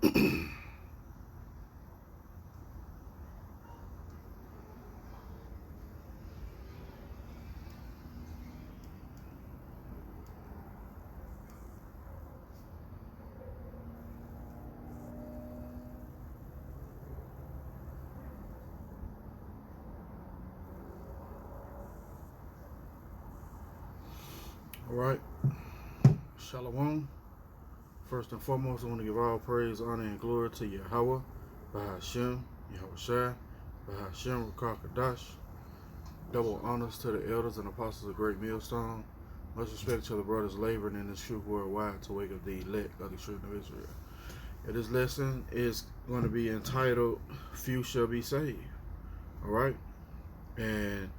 All right. Shalom. First and foremost, I want to give all praise, honor, and glory to Yahweh, Bahashem, Yahweh Shai, Bahashem, Rakar Kadash. Double honors to the elders and apostles of Great Millstone. Much respect to the brothers laboring in this truth worldwide to wake up the elect of the children of Israel. And this lesson is going to be entitled, Few Shall Be Saved. All right? And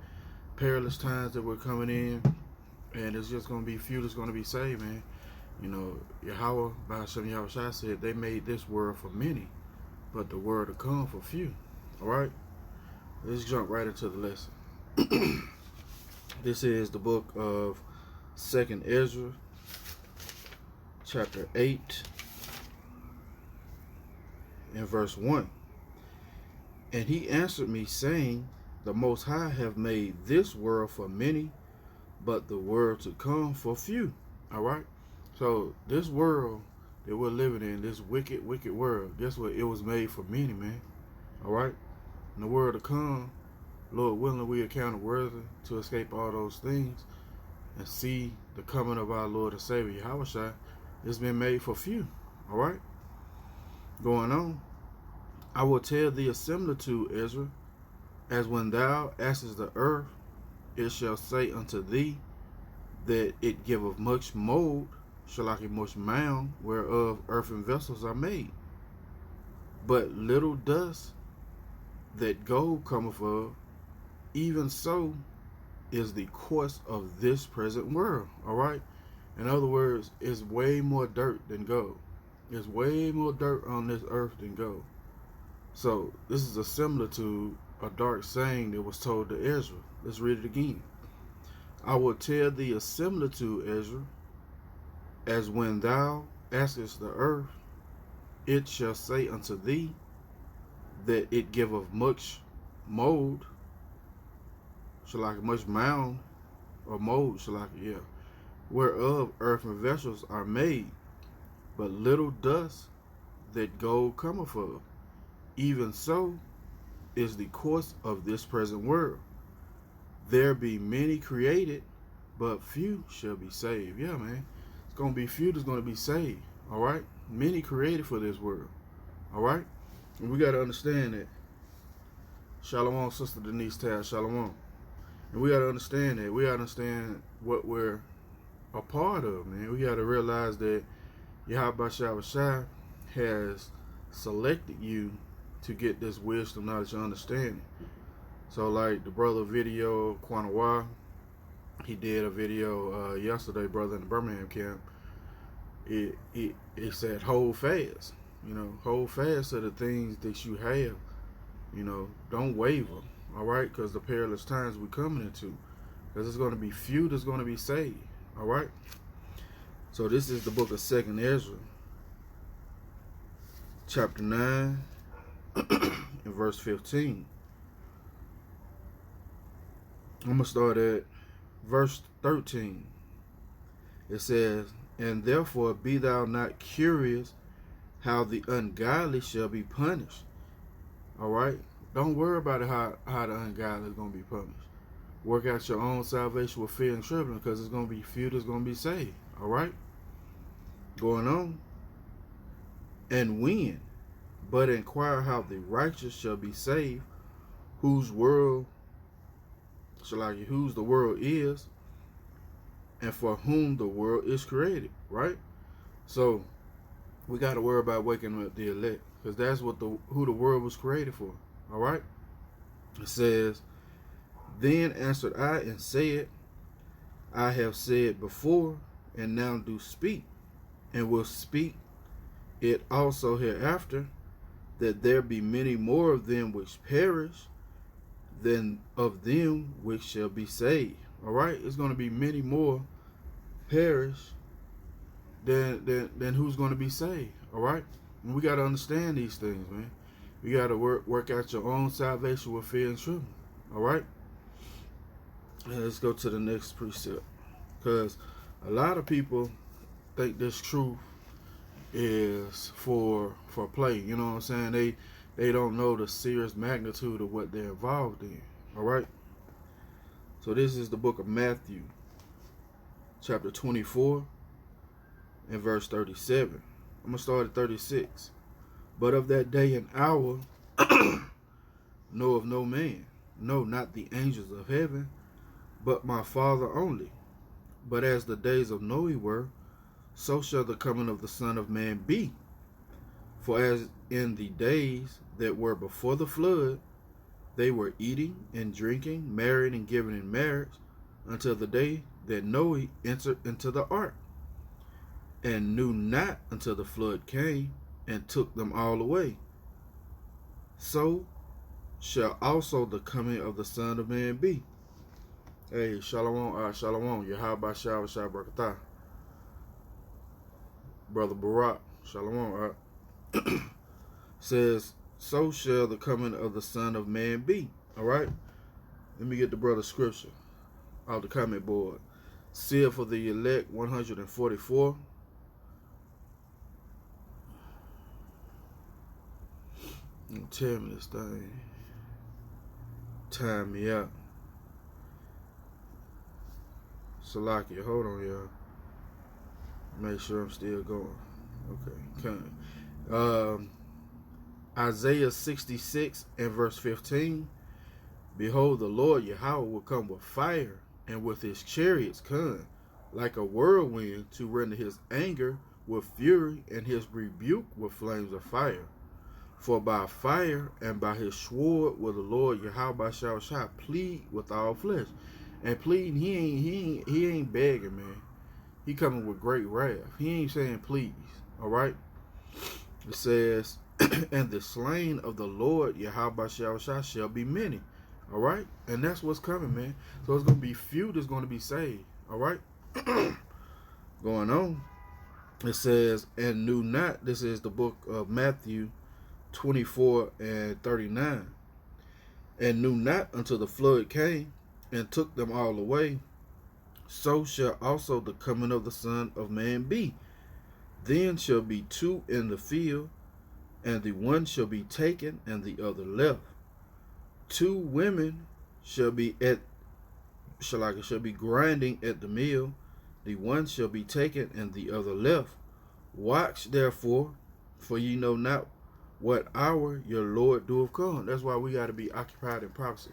perilous times that we're coming in, and it's just going to be few that's going to be saved, man. You know, Yahweh, Bahashem Yahweh Shai said they made this world for many, but the world to come for few. All right? Let's jump right into the lesson. This is the book of 2nd Ezra, chapter 8, and verse 1. And he answered me, saying, the Most High have made this world for many, but the world to come for few. All right? So this world that we're living in, this wicked, wicked world, guess what? It was made for many, man. All right? In the world to come, Lord willing, we account worthy to escape all those things and see the coming of our Lord and Savior, Yahweh Shai. It's been made for few. All right? Going on. I will tell thee a similitude, Ezra, as when thou askest the earth, it shall say unto thee that it giveth much mold, shalaki much mound, whereof earthen vessels are made. But little dust that gold cometh of, even so is the course of this present world. All right? In other words, it's way more dirt than gold. There's way more dirt on this earth than gold. So this is a similitude, a dark saying that was told to Ezra. Let's read it again. I will tell thee a similitude, Ezra, as when thou askest the earth, it shall say unto thee that it giveth much mold, shalaki much mound, or mold, shalaki, yeah, whereof earthen vessels are made, but little dust that gold cometh of. Even so is the course of this present world. There be many created, but few shall be saved. Yeah, man. It's going to be few that's going to be saved. All right? Many created for this world. All right? And we got to understand that. Shalom, Sister Denise Tal. Shalom. And we got to understand that. We got to understand what we're a part of, man. We got to realize that Yahweh Shai has selected you to get this wisdom, knowledge, and understanding. So like the brother video, Quanawa, he did a video yesterday, brother, in the Birmingham camp. It said hold fast. You know, hold fast to the things that you have. You know, don't waver. All right? Because the perilous times we're coming into. Because there's going to be few that's going to be saved. All right? So this is the book of 2nd Ezra, chapter 9, and verse 15. I'm going to start at verse 13. It says, and therefore be thou not curious how the ungodly shall be punished. All right? Don't worry about it, how the ungodly is going to be punished. Work out your own salvation with fear and trembling, because it's going to be few that's going to be saved. All right? Going on. And when, but inquire how the righteous shall be saved, whose the world is, and for whom the world is created, right? So we got to worry about waking up the elect, because that's what who the world was created for. All right? It says, then answered I and said, I have said before, and now do speak, and will speak it also hereafter, that there be many more of them which perish than of them which shall be saved. All right? It's going to be many more perish than who's going to be saved. All right? And we got to understand these things, man. You got to work out your own salvation with fear and trembling. All right? And let's go to the next precept. Because a lot of people think this truth is for play. You know what I'm saying? They don't know the serious magnitude of what they're involved in. All right? So this is the book of Matthew, chapter 24 and verse 37. I'm going to start at 36. But of that day and hour know of no man, no, not the angels of heaven, but my Father only. But as the days of Noe were, so shall the coming of the Son of Man be. For as in the days that were before the flood, they were eating and drinking, marrying and giving in marriage, until the day that Noe entered into the ark, and knew not until the flood came and took them all away. So shall also the coming of the Son of Man be. Hey, shalom, shalom, Yahweh Shah Barakatah. Brother Barak, shalom, says, so shall the coming of the Son of Man be. All right? Let me get the brother scripture off the comment board. Seal for the elect 144. Tell me this thing. Time me out. Salakia, hold on, y'all. Make sure I'm still going. Okay. Isaiah 66 and verse 15. Behold, the Lord Yahweh will come with fire, and with his chariots come, like a whirlwind, to render his anger with fury, and his rebuke with flames of fire. For by fire and by his sword will the Lord Yahweh shall plead with all flesh. And pleading, he ain't begging, man. He coming with great wrath. He ain't saying please. All right. It says, and the slain of the Lord Yahweh shall be many. All right. And that's what's coming, man. So it's gonna be few that's gonna be saved. All right. Going on. It says, and knew not. This is the book of Matthew 24 and 39. And knew not until the flood came and took them all away. So shall also the coming of the Son of Man be. Then shall be two in the field, and the one shall be taken and the other left. Two women shall be grinding at the mill, the one shall be taken and the other left. Watch therefore, for ye know not what hour your Lord doeth come. That's why we got to be occupied in prophecy.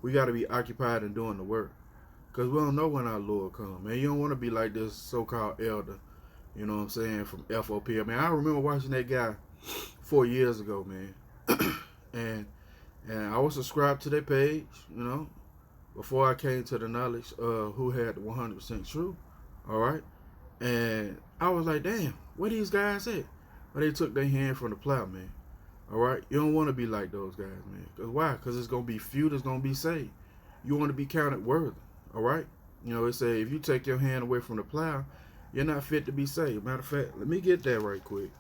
We got to be occupied in doing the work. Because we don't know when our Lord comes, man. You don't want to be like this so-called elder, you know what I'm saying, from FOP. I mean, I remember watching that guy 4 years ago, man. and I was subscribed to their page, you know, before I came to the knowledge of who had the 100% truth, all right? And I was like, damn, where these guys at? Well, they took their hand from the plow, man. All right? You don't want to be like those guys, man. Because why? Because it's going to be few that's going to be saved. You want to be counted worthy. All right? You know, it say if you take your hand away from the plow, you're not fit to be saved. Matter of fact, let me get that right quick.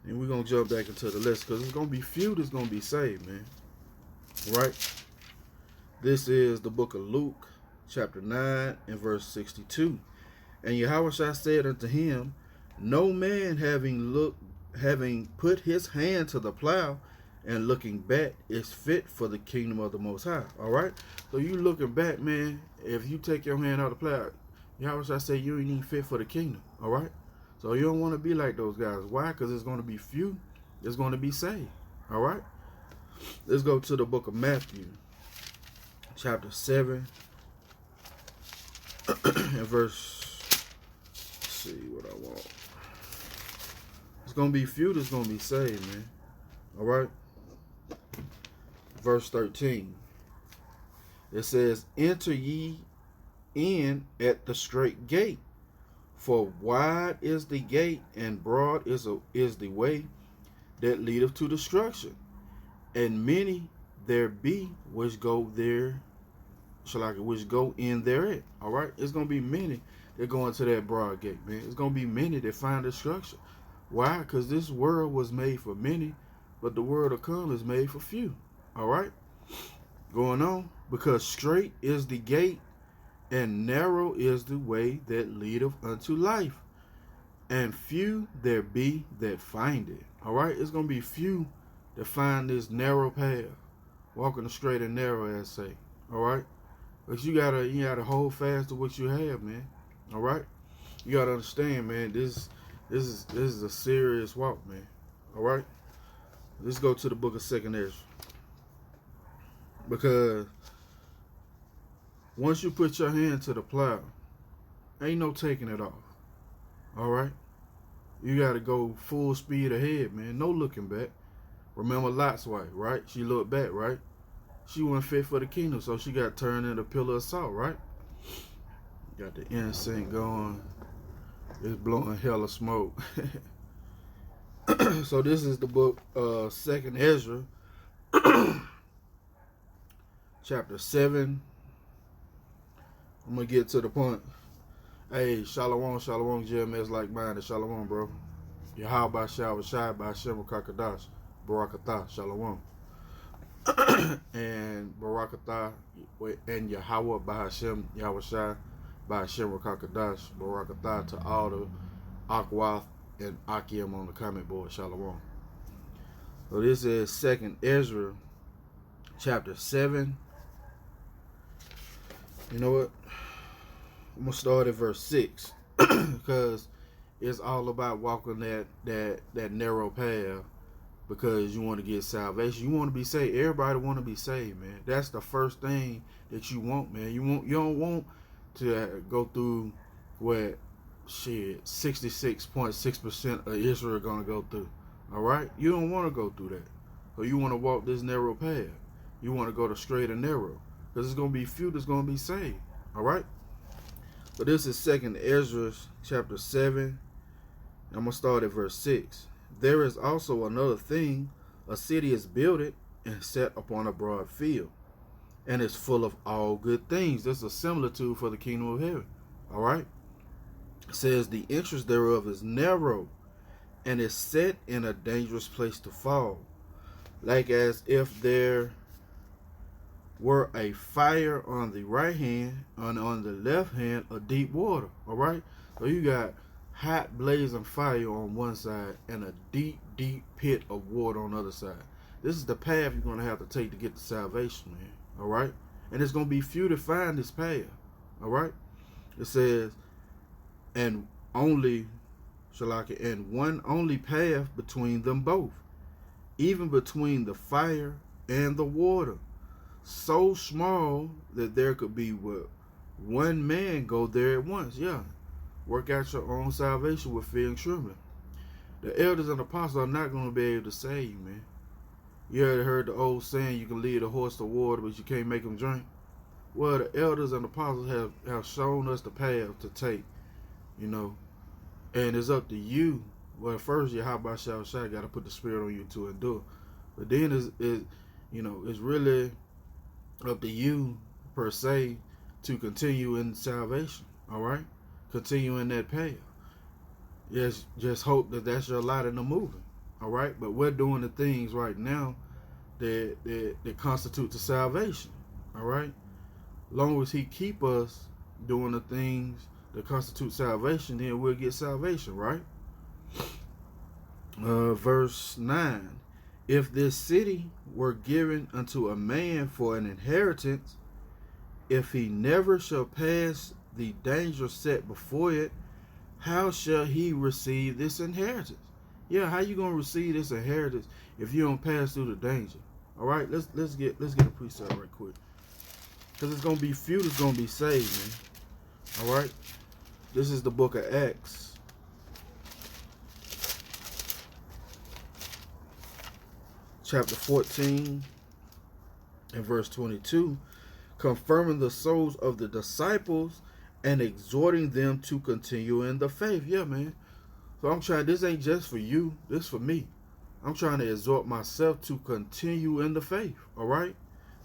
And we're going to jump back into the list because it's going to be few that's going to be saved, man. Right? This is the book of Luke, chapter 9 and verse 62. And Yahweh said unto him, no man having put his hand to the plow and looking back is fit for the kingdom of the Most High. All right? So you looking back, man, if you take your hand out of the plow, Yahweh say you ain't even fit for the kingdom. All right? So you don't want to be like those guys. Why? Because it's going to be few that's going to be saved. All right? Let's go to the book of Matthew, chapter 7, and verse, let's see what I want. It's going to be few that's going to be saved, man. All right? Verse 13. It says, enter ye in at the straight gate, for wide is the gate and broad is the way that leadeth to destruction, and many there be which go there, which go in therein. All right? It's going to be many that go into that broad gate, man. It's going to be many that find destruction. Why? Because this world was made for many, but the world to come is made for few. All right? Going on. Because straight is the gate, and narrow is the way that leadeth unto life, and few there be that find it. All right? It's going to be few that find this narrow path, walking the straight and narrow, as say. All right? But you gotta hold fast to what you have, man. All right? You gotta understand, man. This is a serious walk, man. All right? Let's go to the book of 2nd Ezra, because once you put your hand to the plow, ain't no taking it off. All right? You got to go full speed ahead, man. No looking back. Remember Lot's wife, right? She looked back, right? She wasn't fit for the kingdom, so she got turned into a pillar of salt, right? Got the incense going. It's blowing hella smoke. So this is the book, 2nd Ezra, chapter 7. I'm going to get to the point. Hey, shalom, GMS like-minded, shalom, bro. Yahweh Shah Shai by Hashem Kakadash, Barakatah, shalom. And Barakatah and Yahweh by Hashem, Yahweh Shai by Hashem Kakadash, Barakatah to all the Akwath and Akim on the comment board, shalom. So this is 2nd Ezra, chapter 7. You know what? I'm going to start at verse 6 because it's all about walking that narrow path, because you want to get salvation. You want to be saved. Everybody want to be saved, man. That's the first thing that you want, man. You don't want to go through what 66.6% of Israel are going to go through. All right? You don't want to go through that. So you want to walk this narrow path. You want to go the straight and narrow, because it's going to be few that's going to be saved. All right? But this is 2nd Ezra chapter 7. I'm going to start at verse 6. There is also another thing. A city is builded and set upon a broad field, and is full of all good things. This is a similitude for the kingdom of heaven. All right? It says the entrance thereof is narrow, and is set in a dangerous place to fall, like as if there were a fire on the right hand, and on the left hand a deep water. All right? So you got hot blazing fire on one side and a deep pit of water on the other side. This is the path you're going to have to take to get to salvation, man. All right? And it's going to be few to find this path. All right? It says, and one only path between them both, even between the fire and the water, so small that there could be one man go there at once. Yeah. Work out your own salvation with fear and trembling. The elders and apostles are not going to be able to save you, man. You ever heard the old saying, you can lead a horse to water, but you can't make him drink? Well, the elders and apostles have shown us the path to take, you know. And it's up to you. Well, first, Yahweh Shah Shai got to put the spirit on you to endure. But then it's really up to you, per se, to continue in salvation. All right? Continue in that path. Yes, just hope that that's your lot in the moving. All right? But we're doing the things right now that constitute the salvation. All right? Long as he keep us doing the things that constitute salvation, then we'll get salvation, right? Verse 9. If this city were given unto a man for an inheritance, if he never shall pass the danger set before it, how shall he receive this inheritance? Yeah, how you gonna receive this inheritance if you don't pass through the danger? All right, let's get a precept right quick, because it's gonna be few that's gonna be saved, man. All right, this is the book of Acts, chapter 14 and verse 22, confirming the souls of the disciples and exhorting them to continue in the faith. Yeah, man. So I'm trying, this ain't just for you, this for me. I'm trying to exhort myself to continue in the faith. All right?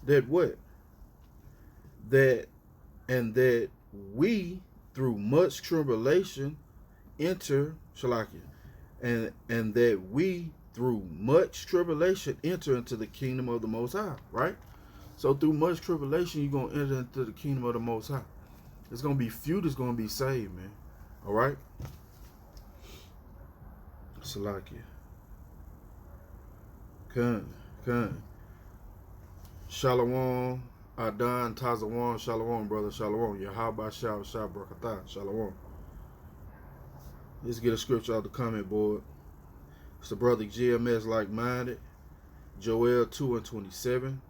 That what? That we, through much tribulation, enter, Shalakia, and that we through much tribulation enter into the kingdom of the Most High, right? So through much tribulation, you're gonna enter into the kingdom of the Most High. It's gonna be few that's gonna be saved, man. All right. Salakia. Kun. Shalom. Adan Tazawan. Shalom, brother. Shalom. Yahaba Shal Brakatah. Shalom. Let's get a scripture out the comment board. It's the brother GMS like-minded. Joel 2:27.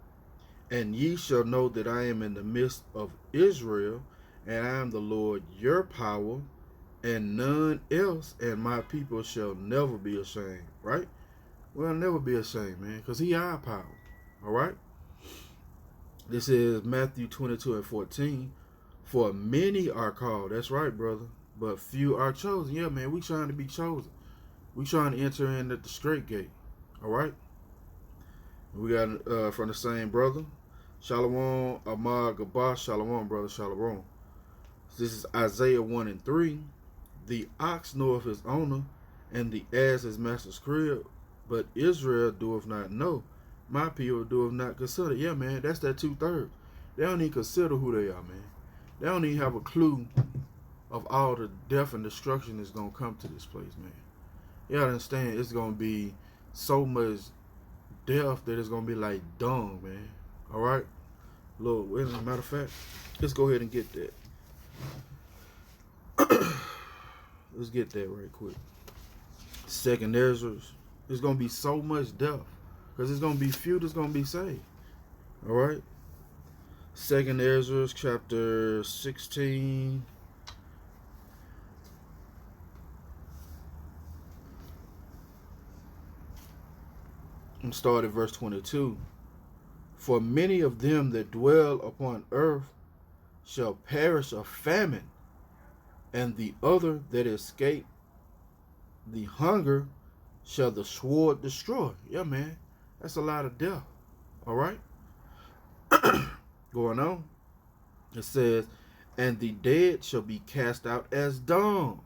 And ye shall know that I am in the midst of Israel, and I am the Lord your power, and none else, and my people shall never be ashamed. Right? We'll never be ashamed, man, because he our power. All right? This is Matthew 22:14. For many are called. That's right, brother. But few are chosen. Yeah, man, we trying to be chosen. We trying to enter in at the straight gate. All right? We got from the same brother. Shalom, Amar Gabah. Shalom, brother. Shalom. This is Isaiah 1:3. The ox knoweth his owner, and the ass his master's crib. But Israel doeth not know. My people doeth not consider. Yeah, man, that's that 2/3. They don't even consider who they are, man. They don't even have a clue of all the death and destruction that's going to come to this place, man. You understand? It's going to be so much death that it's going to be like dung, man. All right? Look, as a matter of fact, let's go ahead and get that. Let's get that right quick. Second Ezra. There's going to be so much death because there's going to be few that's going to be saved. All right? Second Ezra chapter 16. And start at verse 22. For many of them that dwell upon earth shall perish of famine, and the other that escape the hunger shall the sword destroy. Yeah, man. That's a lot of death. All right? Going on. It says, and the dead shall be cast out as dung.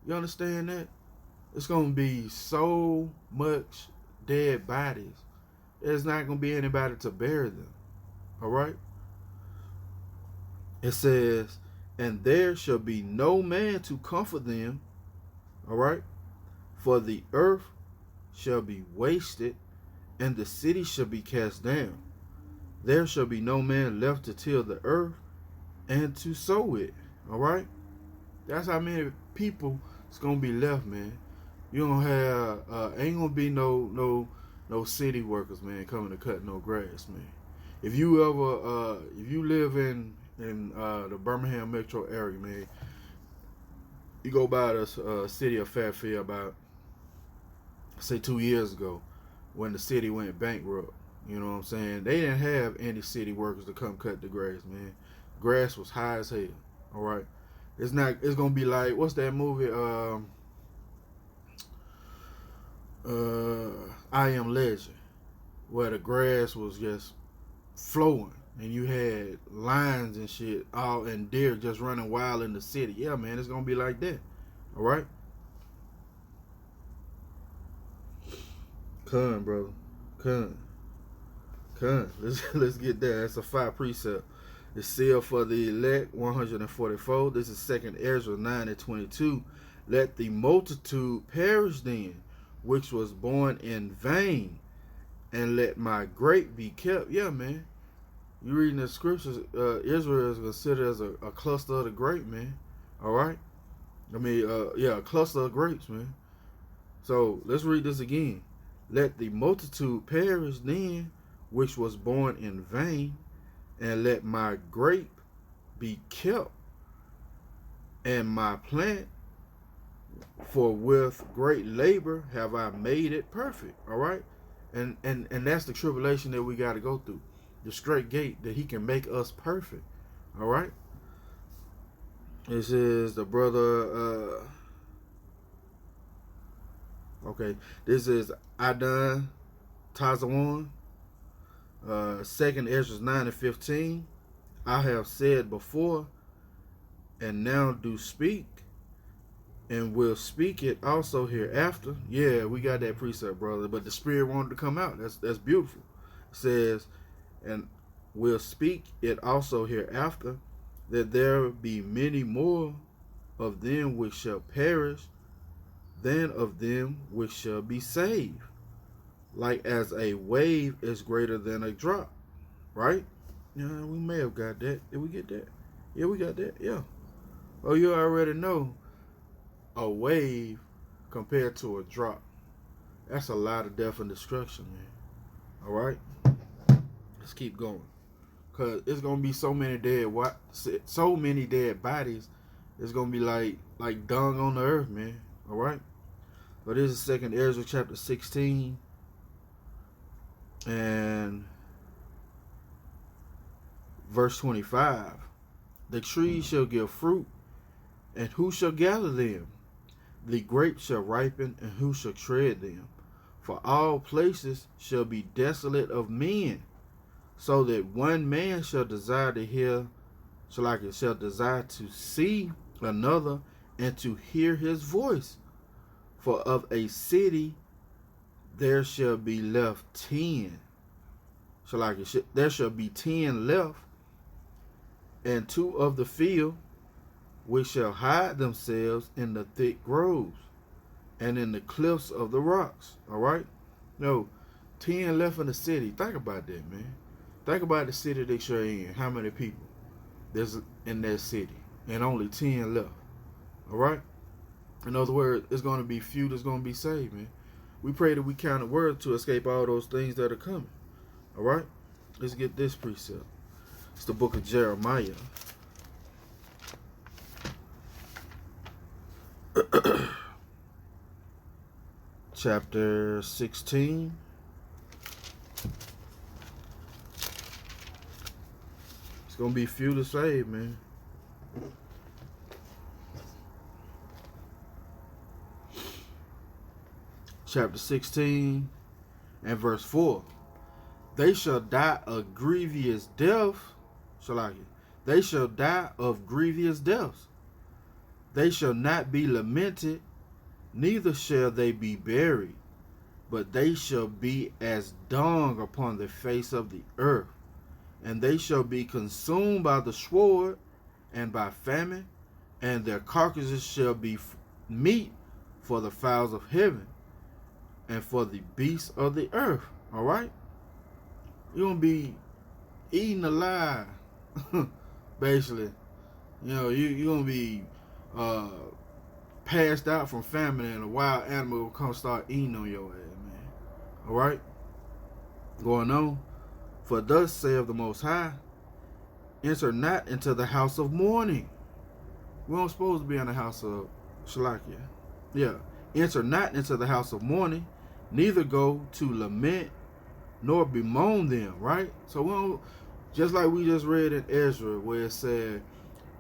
You understand that? It's going to be so much dead bodies. There's not going to be anybody to bury them. All right? It says, and there shall be no man to comfort them. All right? For the earth shall be wasted, and the city shall be cast down. There shall be no man left to till the earth and to sow it. All right? That's how many people it's going to be left, man. You don't have, ain't going to be no city workers, man, coming to cut no grass, man. If you ever, if you live in the Birmingham metro area, man, you go by the city of Fairfield about, say, 2 years ago when the city went bankrupt. You know what I'm saying? They didn't have any city workers to come cut the grass, man. Grass was high as hell. All right? It's going to be like, what's that movie? I Am Legend, where the grass was just flowing and you had lions and shit, all and deer just running wild in the city. Yeah, man, it's gonna be like that. All right, come, brother, come. Let's get that. That's a 5 precept. The seal for the elect, 144. This is 2 Ezra 9:22. Let the multitude perish then, which was born in vain, and let my grape be kept. Yeah, man. You reading the scriptures, Israel is considered as a cluster of the grape, man. All right? I mean, a cluster of grapes, man. So, let's read this again. Let the multitude perish then, which was born in vain, and let my grape be kept, and my plant, for with great labor have I made it perfect. All right? And that's the tribulation that we got to go through. The straight gate that he can make us perfect. All right? This is the brother, okay, this is Adan Tazawan, 2 Ezra 9:15. I have said before, and now do speak, and will speak it also hereafter. Yeah, we got that precept, brother. But the Spirit wanted to come out. That's beautiful. It says, and will speak it also hereafter, that there be many more of them which shall perish than of them which shall be saved. Like as a wave is greater than a drop. Right? Yeah, we may have got that. Did we get that? Yeah, we got that. Yeah. Oh, you already know a wave compared to a drop. That's a lot of death and destruction, man. All right? Let's keep going. Because it's going to be so many dead bodies. It's going to be like dung on the earth, man. All right? But this is 2nd Ezra chapter 16. And verse 25. The trees shall give fruit, and who shall gather them? The grapes shall ripen, and who shall tread them? For all places shall be desolate of men, so that one man shall desire to hear, shall desire to see another, and to hear his voice. For of a city there shall be left 10. There shall be 10 left, and 2 of the field, which shall hide themselves in the thick groves and in the cliffs of the rocks. All right? No, 10 left in the city. Think about that, man. Think about the city that you're in. How many people there's in that city, and only 10 left. All right? In other words, it's going to be few that's going to be saved, man. We pray that we count the word to escape all those things that are coming. All right? Let's get this precept. It's the book of Jeremiah. Chapter 16. It's going to be few to save, man. Chapter 16 and verse 4. They shall die a grievous death. They shall die of grievous deaths. They shall not be lamented, neither shall they be buried, but they shall be as dung upon the face of the earth, and they shall be consumed by the sword and by famine, and their carcasses shall be meat for the fowls of heaven and for the beasts of the earth. All right? You're going to be eaten alive, basically. You know, you're going to be passed out from famine, and a wild animal will come start eating on your ass, man. All right? Going on. For thus saith the Most High, enter not into the house of mourning. We don't supposed to be in the house of Shalakia. Yeah. Enter not into the house of mourning, neither go to lament, nor bemoan them, right? So we don't, just like we just read in Ezra, where it said,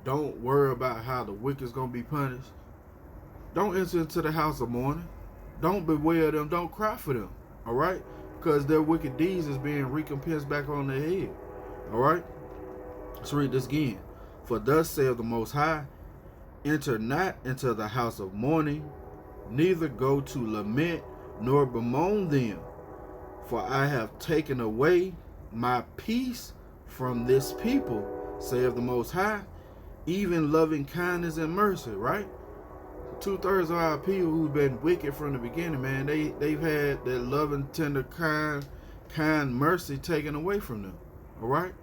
don't worry about how the wicked's going to be punished. Don't enter into the house of mourning. Don't bewail them. Don't cry for them, all right? Because their wicked deeds is being recompensed back on their head, all right? Let's read this again. For thus saith the Most High, enter not into the house of mourning, neither go to lament, nor bemoan them. For I have taken away my peace from this people, saith the Most High, even loving kindness and mercy, right? 2/3 of our people who've been wicked from the beginning, man, they've had that loving, tender, kind mercy taken away from them, all right?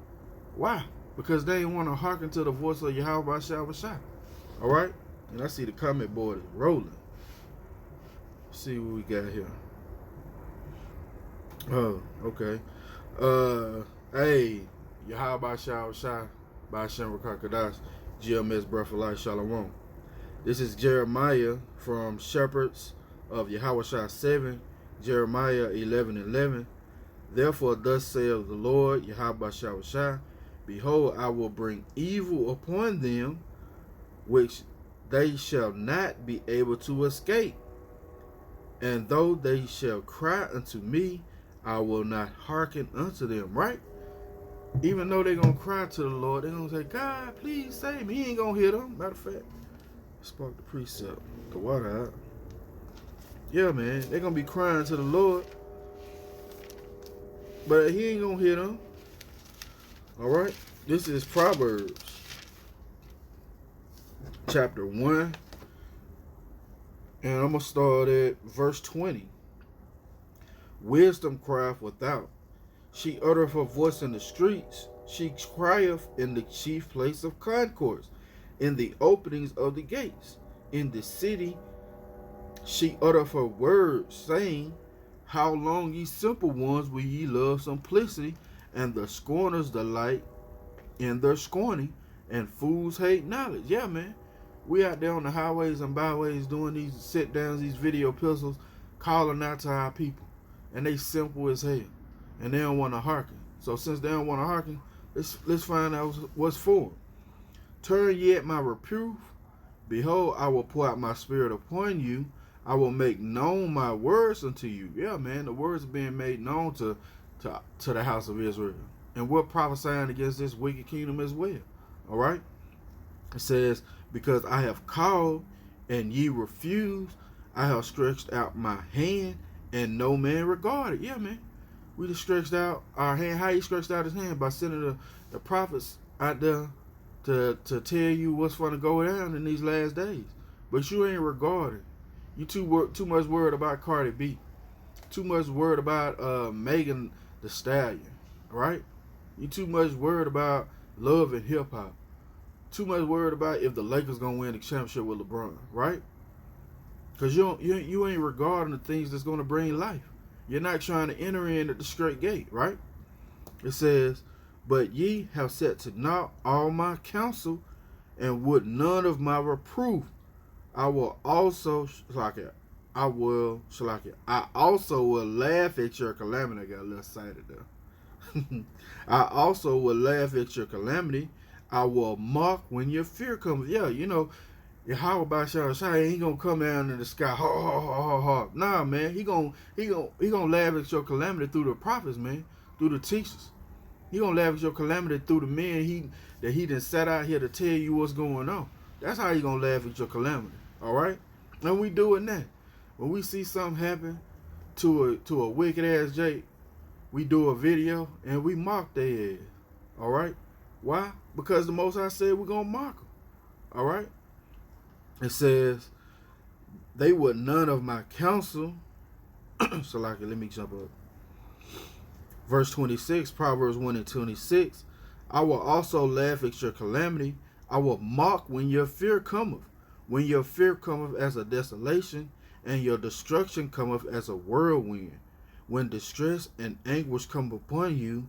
Why? Because they didn't want to hearken to the voice of Yahweh Shah. All right? And I see the comment board is rolling. Let's see what we got here. Oh, okay. Hey, Yahweh Shah, Ba'ashem Rakakadash, GMS Breath of Life, Shalom. This is Jeremiah from Shepherds of Yahweh Shah 7, Jeremiah 11:11. Therefore, thus saith the Lord, Yahweh Shah, behold, I will bring evil upon them, which they shall not be able to escape. And though they shall cry unto me, I will not hearken unto them, right? Even though they're going to cry to the Lord, they're going to say, God, please save me. He ain't going to hear them. Matter of fact, Spark the precept. The water out. Yeah, man. They're going to be crying to the Lord. But he ain't going to hear them. All right. This is Proverbs. Chapter 1. And I'm going to start at verse 20. Wisdom crieth without. She uttereth her voice in the streets. She crieth in the chief place of concourse, in the openings of the gates. In the city she uttereth her words, saying, How long, ye simple ones, will ye love simplicity? And the scorners delight in their scorning, and fools hate knowledge. Yeah, man. We out there on the highways and byways doing these sit-downs, these video epistles, calling out to our people. And they simple as hell. And they don't want to hearken. So since they don't want to hearken, let's find out what's for them. Turn ye at my reproof. Behold, I will pour out my spirit upon you. I will make known my words unto you. Yeah, man, the words are being made known to the house of Israel. And we're prophesying against this wicked kingdom as well. All right? It says, because I have called and ye refused, I have stretched out my hand and no man regarded. Yeah, man. We just stretched out our hand. How he stretched out his hand? By sending the prophets out there to tell you what's going to go down in these last days. But you ain't regarded. You too much worried about Cardi B. Too much worried about Megan Thee Stallion. Right? You too much worried about love and hip hop. Too much worried about if the Lakers gonna win the championship with LeBron. Right? Because you ain't regarding the things that's gonna bring life. You're not trying to enter in at the straight gate, right? It says, but ye have set to naught all my counsel, and would none of my reproof. I also will laugh at your calamity. I got a little excited there. I also will laugh at your calamity. I will mock when your fear comes. Yeah, you know, Yahweh Shai ain't gonna come down in the sky, ha ha ha ha ha. Nah, man, he gonna laugh at your calamity through the prophets, man, through the teachers. He gonna laugh at your calamity through the men that he done sat out here to tell you what's going on. That's how he gonna laugh at your calamity. All right, and we doing that. When we see something happen to a wicked ass Jake, we do a video and we mock their ass. All right, why? Because the Most High said we're gonna mock them. All right. It says, they were none of my counsel. So let me jump up. Verse 26, Proverbs 1 and 26. I will also laugh at your calamity. I will mock when your fear cometh. When your fear cometh as a desolation, and your destruction cometh as a whirlwind. When distress and anguish come upon you,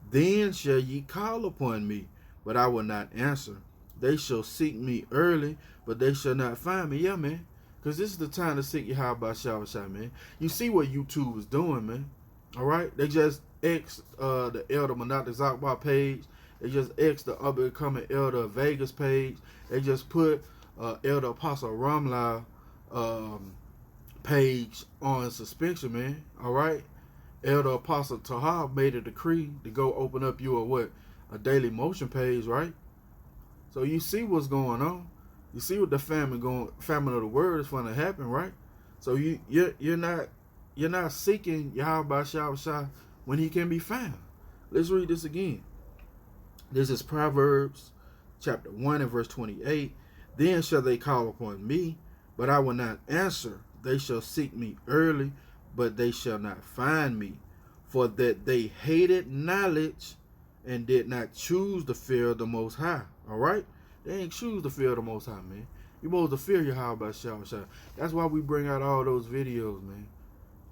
then shall ye call upon me, but I will not answer. They shall seek me early, but they shall not find me. Yeah, man. Because this is the time to seek Yahweh Shai, man. You see what YouTube is doing, man. All right? They just X the Elder Monathic Zakbar page. They just X the Up and Coming Elder Vegas page. They just put Elder Apostle Ramla page on suspension, man. All right? Elder Apostle Tahab made a decree to go open up you a Daily Motion page, right? So you see what's going on. You see what the famine of the word is going to happen, right? So you're not seeking Yahweh Shai when he can be found. Let's read this again. This is Proverbs chapter 1 and verse 28. Then shall they call upon me, but I will not answer. They shall seek me early, but they shall not find me. For that they hated knowledge and did not choose the fear of the Most High. All right? They ain't choose the fear of the Most High, man. You supposed to fear Yahweh Shai. That's why we bring out all those videos, man,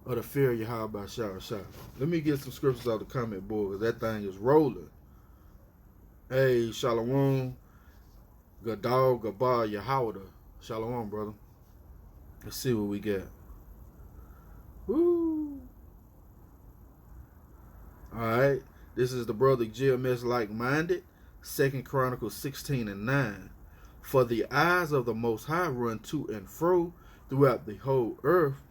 of the fear of Yahweh Shai. Let me get some scriptures out of the comment board, because that thing is rolling. Hey, Shalom, Gadal, Gabar, Yahweh. Shalom, brother. Let's see what we got. Woo. All right. This is the brother GMS like-minded. 2 Chronicles 16 and 9. For the eyes of the Most High run to and fro throughout the whole earth,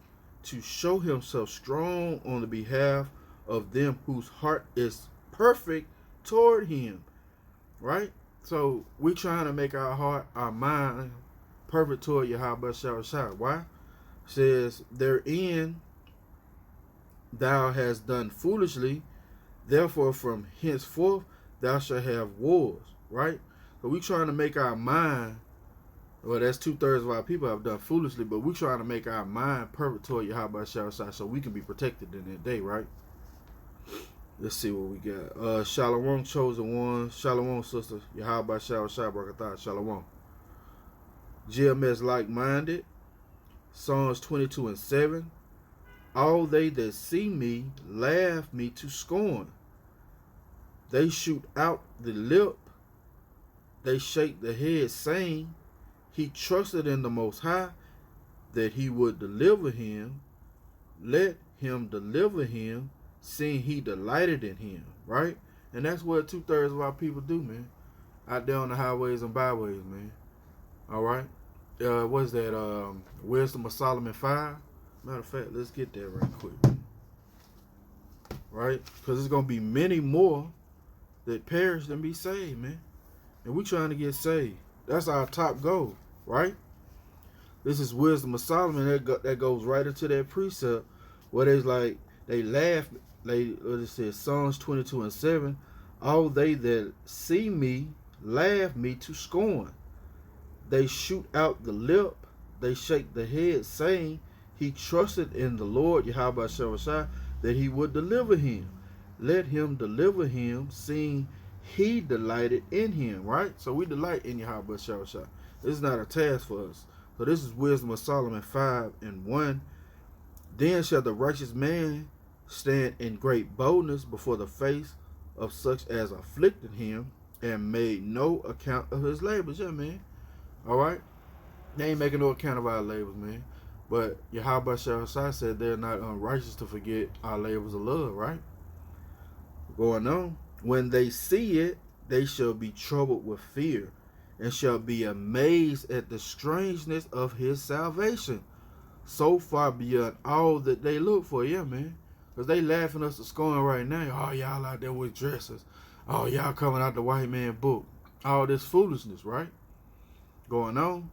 to show himself strong on the behalf of them whose heart is perfect toward him. Right? So we're trying to make our heart, our mind perfect toward Yahweh Shah Shah. Why? Says, therein thou hast done foolishly, therefore from henceforth thou shalt have wars. Right? So we trying to make our mind, well, that's 2/3 of our people have done foolishly, but we trying to make our mind perfect toward Yahweh Shah Shah so we can be protected in that day, right? Let's see what we got. Shalom, chosen one. Shalom, sister. Yahweh Shah Shah Barakatah. Shalom. GMS like-minded. Psalms 22:7. All they that see me laugh me to scorn. They shoot out the lip. They shake the head, saying, he trusted in the Most High that he would deliver him. Let him deliver him, seeing he delighted in him. Right? And that's what 2/3 of our people do, man. Out there on the highways and byways, man. All right? What is that? Wisdom of Solomon 5. Matter of fact, let's get that right quick. Right? Because there's going to be many more that perish than be saved, man. And we trying to get saved. That's our top goal, right? This is Wisdom of Solomon. That goes right into that precept where they like, they laugh. What it says, Psalms 22:7. All they that see me laugh me to scorn. They shoot out the lip. They shake the head, saying, he trusted in the Lord, Yahweh Shah Shah, that he would deliver him. Let him deliver him, seeing he delighted in him, right? So we delight in Yahweh Shah Shah. This is not a task for us. So this is Wisdom of Solomon 5:1. Then shall the righteous man stand in great boldness before the face of such as afflicted him and made no account of his labors. Yeah, man. All right? They ain't making no account of our labors, man. But Yahweh Shah Shah said they're not unrighteous to forget our labors of love, right? Going on. When they see it, they shall be troubled with fear and shall be amazed at the strangeness of his salvation. So far beyond all that they look for. Yeah, man. Because they laughing us to scorn right now. Oh, y'all out there with dresses. Oh, y'all coming out the white man book. All this foolishness, right? Going on.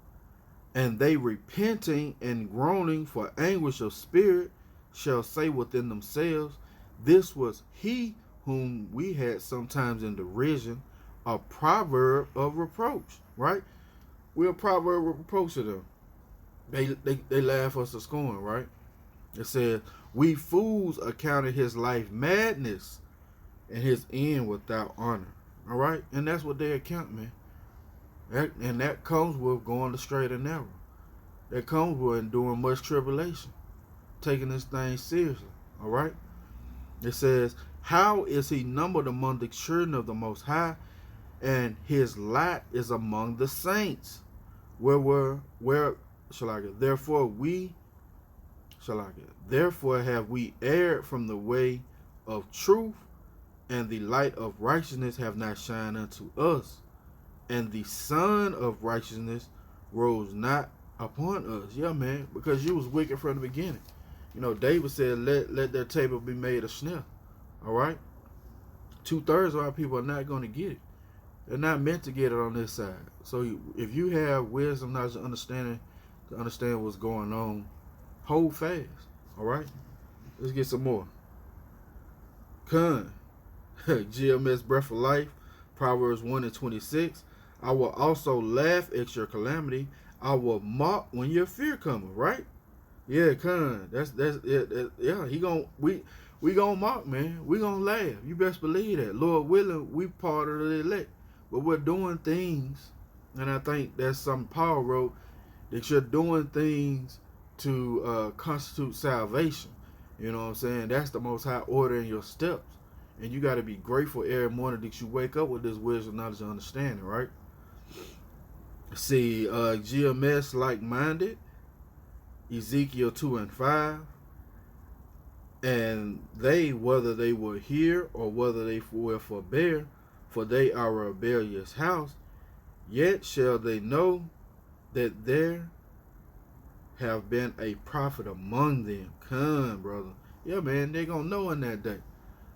And they repenting and groaning for anguish of spirit shall say within themselves, this was he whom we had sometimes in derision, a proverb of reproach, right? We're a proverb of reproach to them. They laugh us to scorn, right? It says, we fools accounted his life madness and his end without honor. All right? And that's what they account, man. And that comes with going the straight and narrow. That comes with enduring much tribulation. Taking this thing seriously. All right? It says, how is he numbered among the children of the Most High, and his lot is among the saints? Where shall I get? Therefore have we erred from the way of truth, and the light of righteousness have not shined unto us, and the sun of righteousness rose not upon us. Yeah, man, because you was wicked from the beginning. You know, David said, let their table be made of snuff. All right? 2/3 of our people are not going to get it. They're not meant to get it on this side. So if you have wisdom, knowledge, and understanding to understand what's going on, hold fast. All right? Let's get some more. Khan. GMS Breath of Life. Proverbs 1:26. I will also laugh at your calamity. I will mock when your fear cometh. Right? Yeah, Khan. That's yeah. We gonna mock, man. We gonna laugh. You best believe that. Lord willing, we part of the elect. But we're doing things, and I think that's something Paul wrote, that you're doing things to constitute salvation. You know what I'm saying? That's the Most High order in your steps. And you got to be grateful every morning that you wake up with this wisdom, knowledge, and understanding, right? See, GMS like-minded, Ezekiel 2:5. And they, whether they will hear or whether they will forbear, for they are a rebellious house, yet shall they know that there have been a prophet among them. Come, brother. Yeah, man, they gonna know in that day.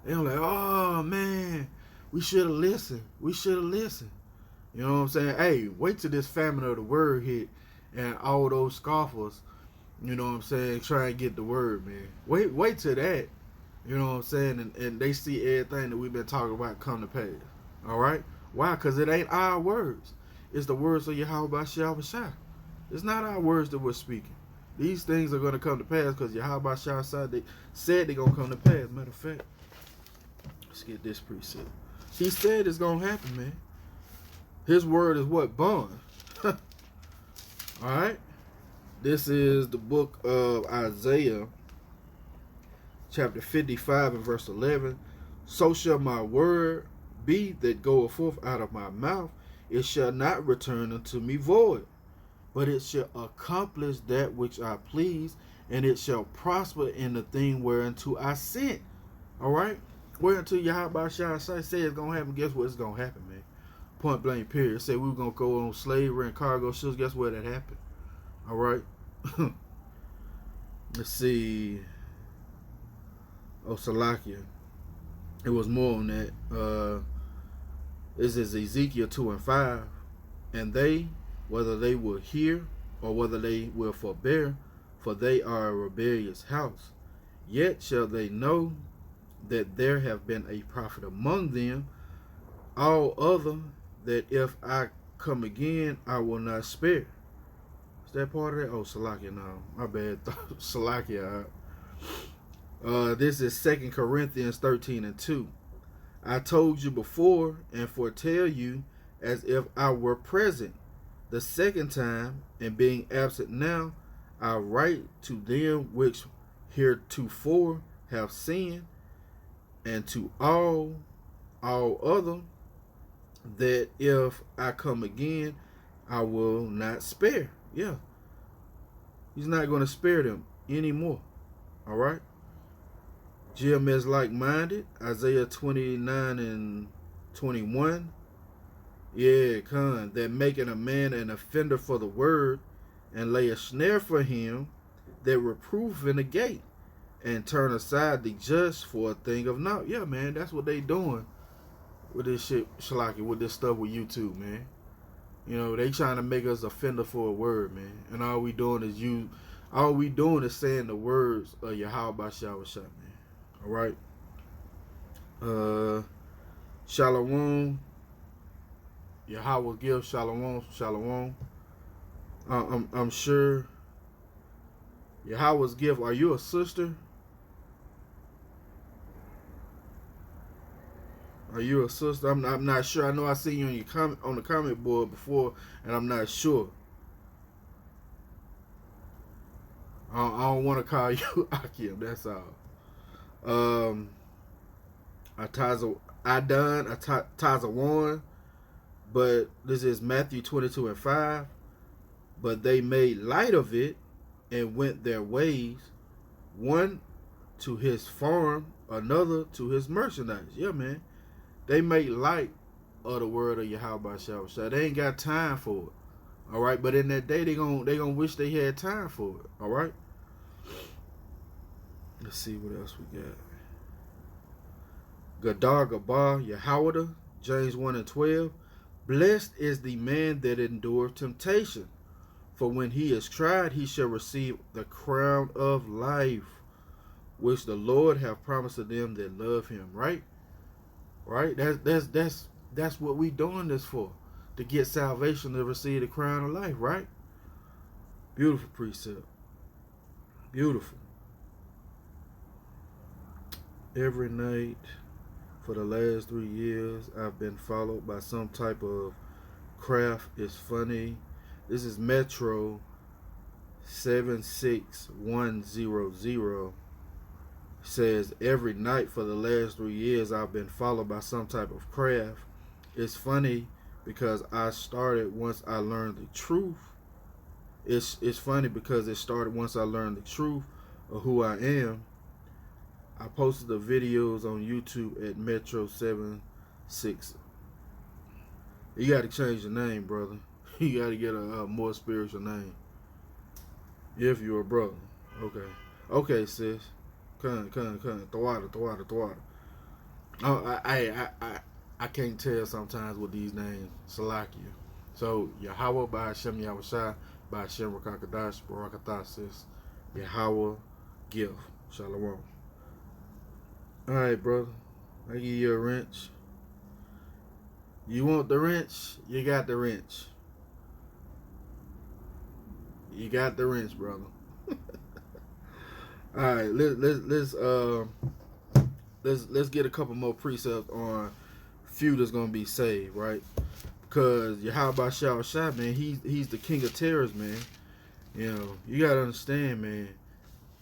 They gonna like, oh, man, we should have listened. We should have listened. You know what I'm saying? Hey, wait till this famine of the word hit, and all those scoffers, you know what I'm saying, try and get the word, man. Wait till that, you know what I'm saying, and they see everything that we've been talking about come to pass. All right? Why? Because it ain't our words. It's the words of Yahweh Shai. It's not our words that we're speaking. These things are going to come to pass because Yahweh Shai they said they're going to come to pass. Matter of fact, let's get this precept. He said it's going to happen, man. His word is what? Bond. All right? This is the book of Isaiah, chapter 55 and verse 11. So shall my word be that goeth forth out of my mouth. It shall not return unto me void, but it shall accomplish that which I please, and it shall prosper in the thing whereunto I sent. All right? Whereunto Yahweh Shai say it's going to happen. Guess what? It's going to happen, man. Point blank, period. Say we were going to go on slavery and cargo ships. Guess what? That happened. All right? Let's see. Oh, Salakia. It was more on that. This is Ezekiel 2 and 5. And they, whether they will hear or whether they will forbear, for they are a rebellious house, yet shall they know that there have been a prophet among them, all other, that if I come again, I will not spare. Is that part of that? Oh, Salakia, no. My bad. Salakia. This is 2 Corinthians 13 and 2. I told you before and foretell you as if I were present the second time, and being absent now, I write to them which heretofore have sinned, and to all other, that if I come again, I will not spare. Yeah. He's not going to spare them anymore. All right? GMS like-minded, Isaiah 29 and 21. Yeah, Khan, that making a man an offender for the word, and lay a snare for him that reproof in the gate, and turn aside the just for a thing of naught. Yeah, man, that's what they doing with this shit, Shalaki, with this stuff with YouTube, man. You know, they trying to make us offender for a word, man. And all we doing is saying the words of Yahweh Shah, man. All right. Shalom. Yahweh give shalom. I'm sure Yahweh's gift. Are you a sister? Are you a sister? I'm not sure. I know I see you on the comment board before, and I'm not sure. I don't want to call you Akim. That's all. Atazawan, but this is Matthew 22 and 5. But they made light of it and went their ways, one to his farm, another to his merchandise. Yeah, man. They make light of the word of Yahweh Shah. They ain't got time for it. All right, but in that day they gonna wish they had time for it. All right. Let's see what else we got. Gadar Gabar Yahweh, James 1 and 12. Blessed is the man that endureth temptation, for when he is tried, he shall receive the crown of life, which the Lord hath promised to them that love him. Right? Right? That's what we doing this for. To get salvation, to receive the crown of life, right? Beautiful precept. Beautiful. Every night for the last 3 years, I've been followed by some type of craft. It's funny. This is Metro 76100. Says every night for the last 3 years, I've been followed by some type of craft. It's funny because I started once I learned the truth. It's funny because it started once I learned the truth of who I am. I posted the videos on YouTube at Metro 76. You got to change the name, brother. You got to get a more spiritual name. If you're a brother. Okay, sis. Come. Thawada. Oh, I can't tell sometimes with these names. Salakia. So, Yahweh by Hashem Yahushua, by Shem Rakakadash, Barakatasis, Yahweh, Gift. Shalom. Alright, brother. I give you a wrench. You want the wrench? You got the wrench. You got the wrench, brother. Alright, let's get a couple more precepts on few that's gonna be saved, right? Because Yahweh Shah Shah, man, he's the king of terrors, man. You know, you gotta understand, man.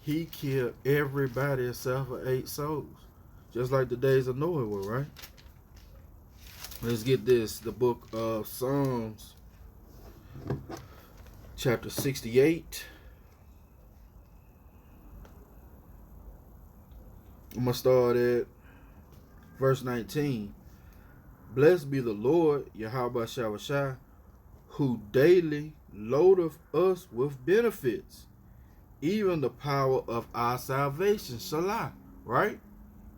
He killed everybody except for 8 souls, just like the days of Noah were, right? Let's get this. The book of Psalms, chapter 68. I'm going to start at verse 19. Blessed be the Lord, Yahweh Shah, who daily loadeth us with benefits, even the power of our salvation. Salah, right?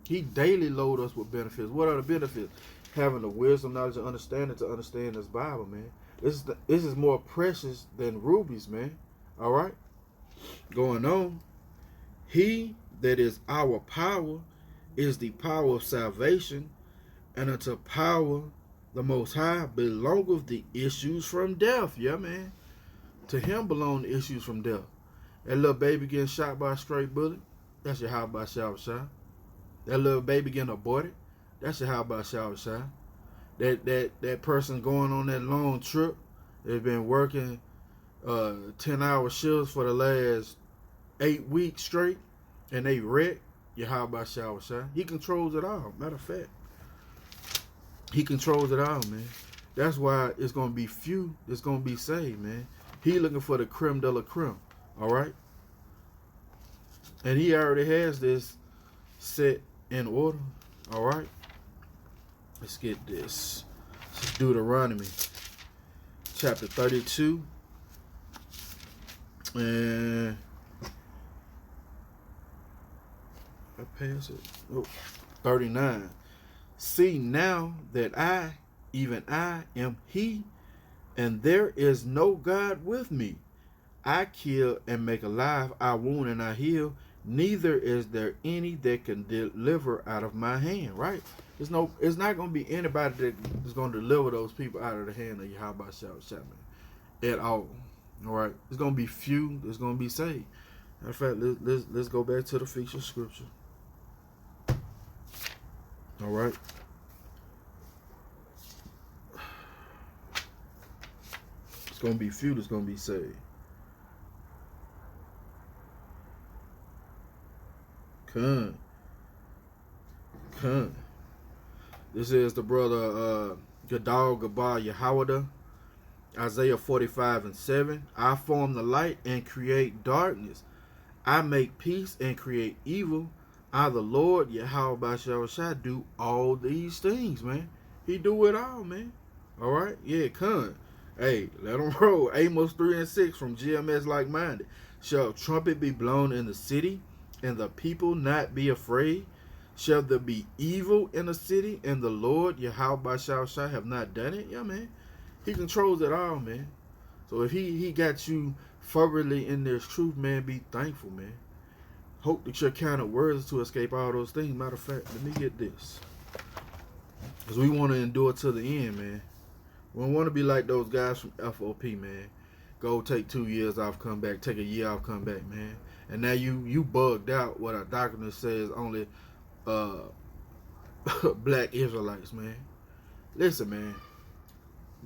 He daily load us with benefits. What are the benefits? Having the wisdom, knowledge, and understanding to understand this Bible, man. This is more precious than rubies, man. All right? Going on. He that is our power is the power of salvation, and unto power the Most High belongeth the issues from death. Yeah, man. To him belong the issues from death. That little baby getting shot by a straight bullet, that's your Yahweh Shah Shah. That little baby getting aborted, that's your Yahweh Shah Shah. That person going on that long trip, they've been working 10-hour shifts for the last 8 weeks straight, and they wreck, Yahweh Shah Shah. He controls it all. Matter of fact, he controls it all, man. That's why it's going to be few that's going to be saved, man. He looking for the creme de la creme, all right? And he already has this set in order, all right? Let's get this. This is Deuteronomy, chapter 32. And I pass it. Oh, 39. See now that I, even I, am he, and there is no God with me. I kill and make alive, I wound and I heal. Neither is there any that can deliver out of my hand. Right? It's not going to be anybody that's going to deliver those people out of the hand of Yahweh Shah at all. All right? It's going to be few that's going to be saved. In fact, let's go back to the feature scripture. All right. It's going to be few that's going to be saved. Come. This is the brother Gadal Gabal Yahweh. Isaiah 45:7. I form the light and create darkness. I make peace and create evil. I, the Lord, Yahweh Shah, do all these things, man. He do it all, man. All right? Yeah, come. Hey, let them roll. Amos 3:6 from GMS Like Minded. Shall trumpet be blown in the city, and the people not be afraid? Shall there be evil in the city, and the Lord, Yahweh Shah, have not done it? Yeah, man. He controls it all, man. So if he got you fervently in this truth, man, be thankful, man. Hope that your kind of words to escape all those things. Matter of fact, let me get this. Because we want to endure to the end, man. We don't want to be like those guys from FOP, man. Go take 2 years off, come back. Take a year off, come back, man. And now you bugged out what our document says only black Israelites, man. Listen, man.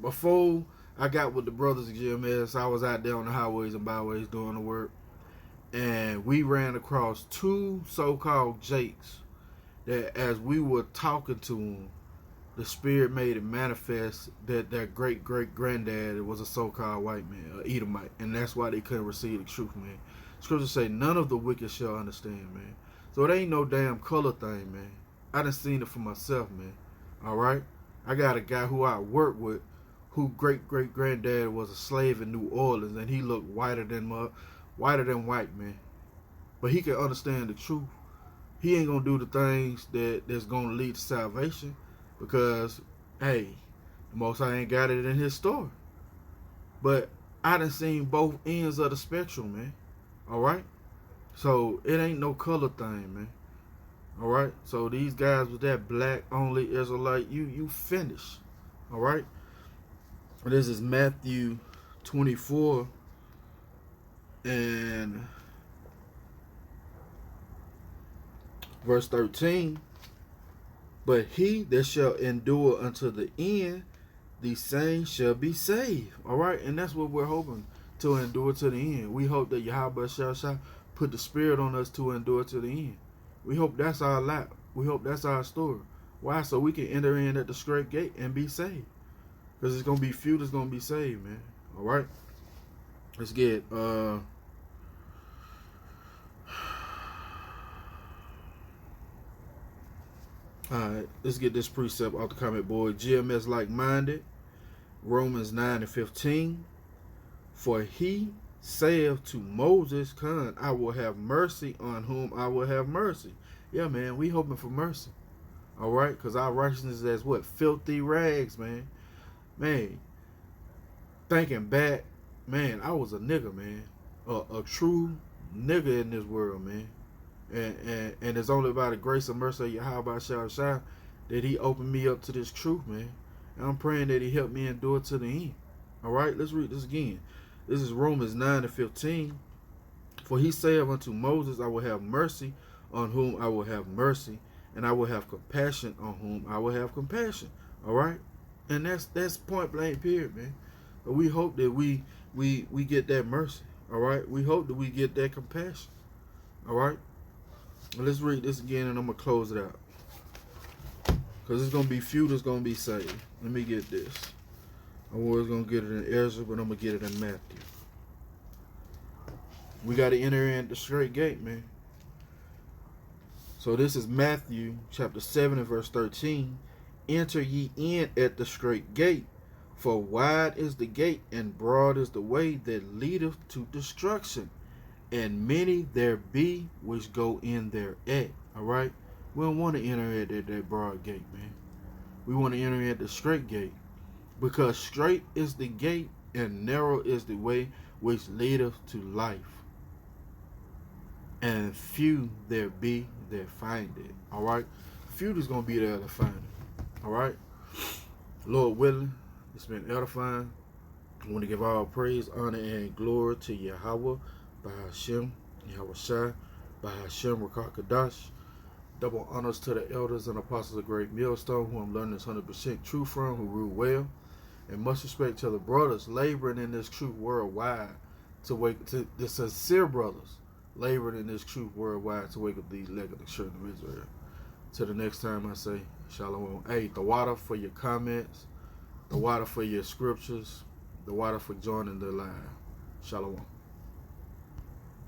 Before I got with the brothers at GMS, I was out there on the highways and byways doing the work. And we ran across 2 so-called Jakes that as we were talking to them, the Spirit made it manifest that their great-great-granddad was a so-called white man, an Edomite. And that's why they couldn't receive the truth, man. Scripture say, none of the wicked shall understand, man. So it ain't no damn color thing, man. I done seen it for myself, man. All right? I got a guy who I work with who great-great-granddad was a slave in New Orleans, and he looked whiter than white, man. But he can understand the truth. He ain't gonna do the things that's gonna lead to salvation, because hey, the Most High ain't got it in his story. But I done seen both ends of the spectrum, man. All right. So it ain't no color thing, man. All right. So these guys with that black only Israelite, you finish. All right. This is Matthew 24 and verse 13. But he that shall endure unto the end, the same shall be saved. All right, and that's what we're hoping, to endure to the end. We hope that Yahweh shall put the spirit on us to endure to the end. We hope that's our lot. We hope that's our story. Why? So we can enter in at the straight gate and be saved. Because it's going to be few that's going to be saved, man. All right, let's get all right, let's get this precept off the comment board. GMS like-minded. Romans 9 and 15. For he saith to Moses, Con, I will have mercy on whom I will have mercy. Yeah, man, we hoping for mercy. All right, because our righteousness is as what? Filthy rags, man. Man, thinking back, man, I was a nigga, man. A true nigga in this world, man. And it's only by the grace and mercy of Yahweh Shah that he opened me up to this truth, man. And I'm praying that he helped me endure to the end. All right, let's read this again. This is Romans 9 and 15. For he saith unto Moses, I will have mercy on whom I will have mercy, and I will have compassion on whom I will have compassion. All right, and that's point blank period, man. But we hope that we get that mercy. All right, we hope that we get that compassion. All right. Let's read this again and I'm going to close it out. Because it's going to be few that's going to be saved. Let me get this. I was going to get it in Ezra, but I'm going to get it in Matthew. We got to enter in the straight gate, man. So this is Matthew chapter 7 and verse 13. Enter ye in at the straight gate, for wide is the gate and broad is the way that leadeth to destruction, and many there be which go in thereat. All right, we don't want to enter at that broad gate, man. We want to enter at the straight gate, because straight is the gate and narrow is the way which leadeth to life, and few there be that find it. All right, few is gonna be there to find it. All right, Lord willing, it's been edifying. I want to give all praise, honor, and glory to Yahweh, Bahashem, Yahweh Shai, Bahashem, Rakak Kadash. Double honors to the elders and apostles of Great Millstone, who I'm learning this 100% truth from, who rule well. And much respect to the brothers laboring in this truth worldwide to wake to the sincere brothers laboring in this truth worldwide to wake up the elect of the children of Israel. Till the next time I say shalom. Hey, the water for your comments, the water for your scriptures, the water for joining the live. Shalom.